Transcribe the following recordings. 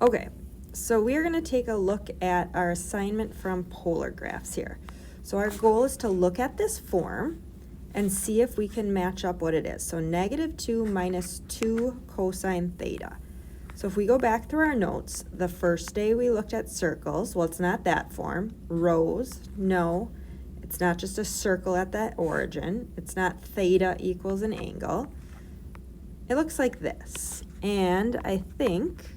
Okay, so we are going to take a look at our assignment from polar graphs here. So our goal is to look at this form and see if we can match up what it is. So -2 minus 2 cosine theta. So if we go back through our notes, the first day we looked at circles. Well, it's not that form. Rows, no. It's not just a circle at that origin. It's not theta equals an angle. It looks like this. And I think,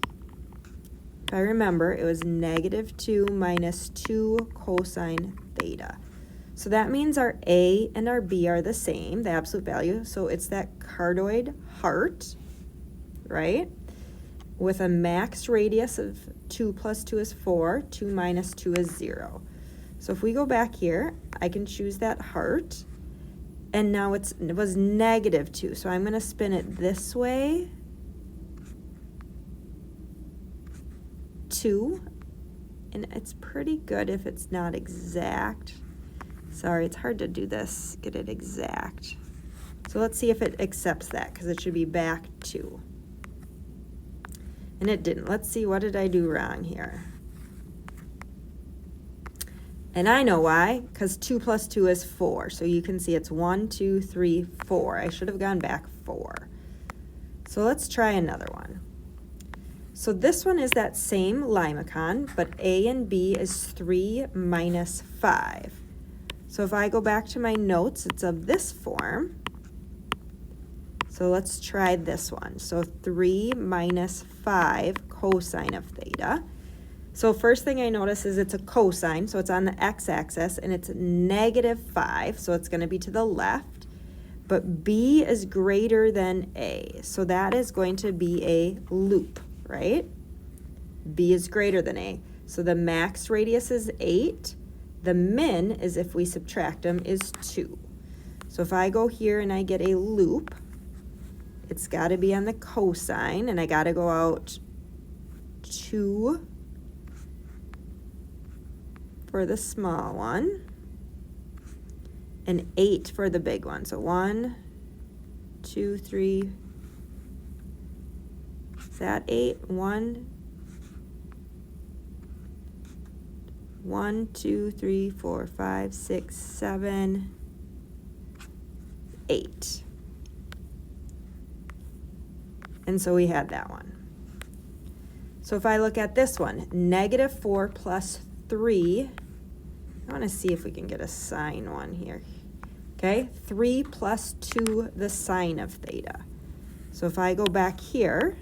if I remember, it was -2 minus 2 cosine theta. So that means our A and our B are the same, the absolute value. So it's that cardioid heart, right? With a max radius of 2 plus 2 is 4, 2 minus 2 is 0. So if we go back here, I can choose that heart. And now it was -2, so I'm going to spin it this way. 2, and it's pretty good if it's not exact. Sorry, it's hard to do this, get it exact. So let's see if it accepts that, because it should be back 2. And it didn't. Let's see, what did I do wrong here? And I know why, because 2 plus 2 is 4. So you can see it's 1, 2, 3, 4. I should have gone back 4. So let's try another one. So this one is that same limacon, but A and B is 3 minus 5. So if I go back to my notes, it's of this form. So let's try this one. So 3 minus 5 cosine of theta. So first thing I notice is it's a cosine, so it's on the x-axis, and it's -5, so it's going to be to the left. But B is greater than A, so that is going to be a loop, right? B is greater than A. So the max radius is 8. The min is, if we subtract them, is 2. So if I go here and I get a loop, it's got to be on the cosine, and I got to go out 2 for the small one and 8 for the big one. So 1, 2, 3. Is that 8? 1, 2, 3, 4, 5, 6, 7, 8. And so we had that one. So if I look at this one, -4 plus 3, I want to see if we can get a sine one here. Okay, 3 plus 2, the sine of theta. So if I go back here,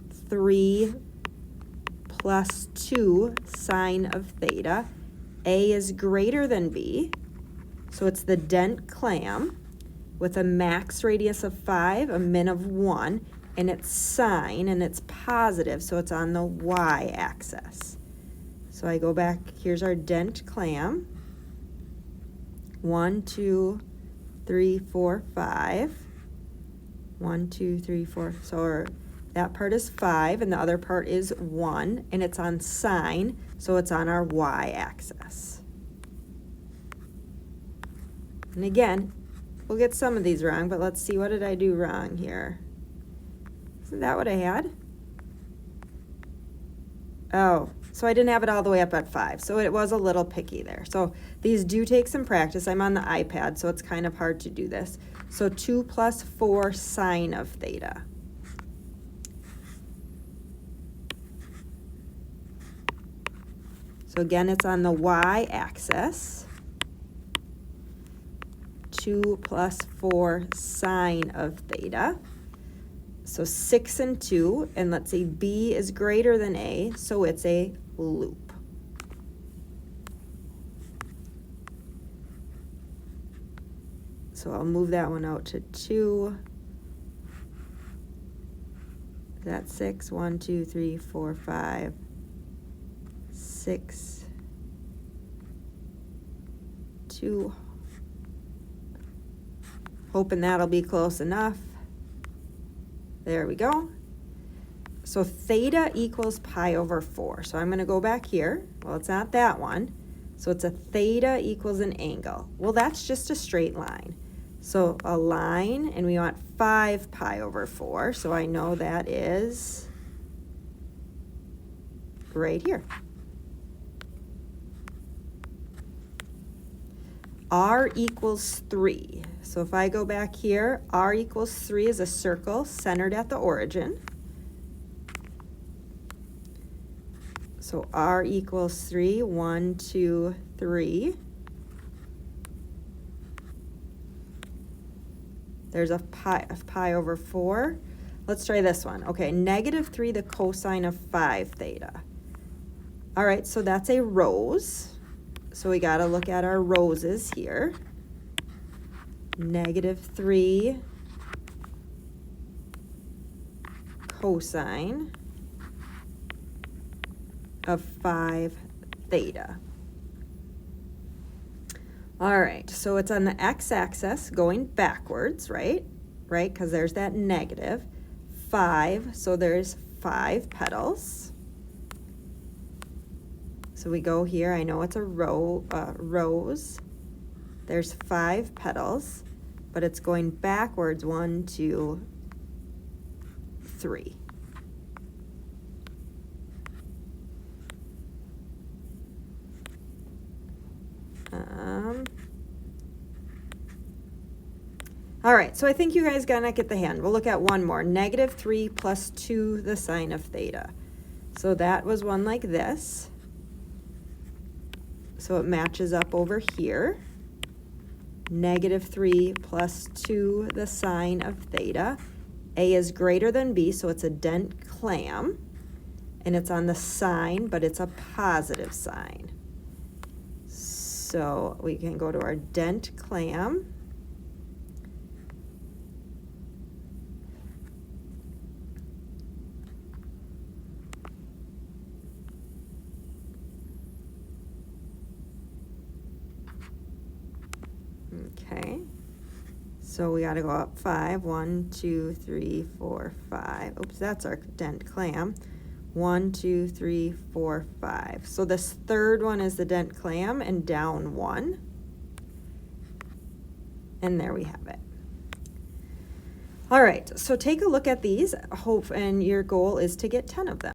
3 plus 2 sine of theta. A is greater than B, so it's the dent clam with a max radius of 5, a min of 1, and it's sine, and it's positive, so it's on the y-axis. So I go back, here's our dent clam. 1, 2, 3, 4, 5. 1, 2, 3, 4. So that part is 5, and the other part is 1, and it's on sine, so it's on our y-axis. And again, we'll get some of these wrong, but let's see, what did I do wrong here? Isn't that what I had? Oh, so I didn't have it all the way up at 5, so it was a little picky there. So these do take some practice. I'm on the iPad, so it's kind of hard to do this. So 2 plus 4 sine of theta. So again, it's on the y-axis. 2 plus 4 sine of theta. So 6 and 2, and let's say B is greater than A, so it's a loop. So I'll move that one out to 2. That's 6. 1, 2, 3, 4, 5, 6, 2. Hoping that'll be close enough. There we go. So theta equals pi over 4. So I'm going to go back here. Well, it's not that one. So it's a theta equals an angle. Well, that's just a straight line. So a line, and we want 5 pi over 4, so I know that is right here. R equals 3. So if I go back here, R equals 3 is a circle centered at the origin. So R equals 3, 1, 2, 3. There's a pi over 4. Let's try this one. Okay, negative 3, the cosine of 5 theta. All right, so that's a rose. So we got to look at our roses here. Negative 3 cosine of 5 theta. All right, so it's on the x-axis going backwards, right? Right, because there's that negative. 5, so there's 5 petals. So we go here, I know it's a rose. There's 5 petals, but it's going backwards, 1, 2, 3. All right, so I think you guys gotta get the hand. We'll look at one more. Negative 3 plus 2 the sine of theta. So that was one like this. So it matches up over here. Negative 3 plus 2 the sine of theta. A is greater than B, so it's a dent clam. And it's on the sign, but it's a positive sign. So we can go to our dent clam. Okay, so we got to go up 5. 1, 2, 3, 4, 5. Oops, that's our dent clam. 1, 2, 3, 4, 5. So this third one is the dent clam, and down 1. And there we have it. All right, so take a look at these. And your goal is to get 10 of them.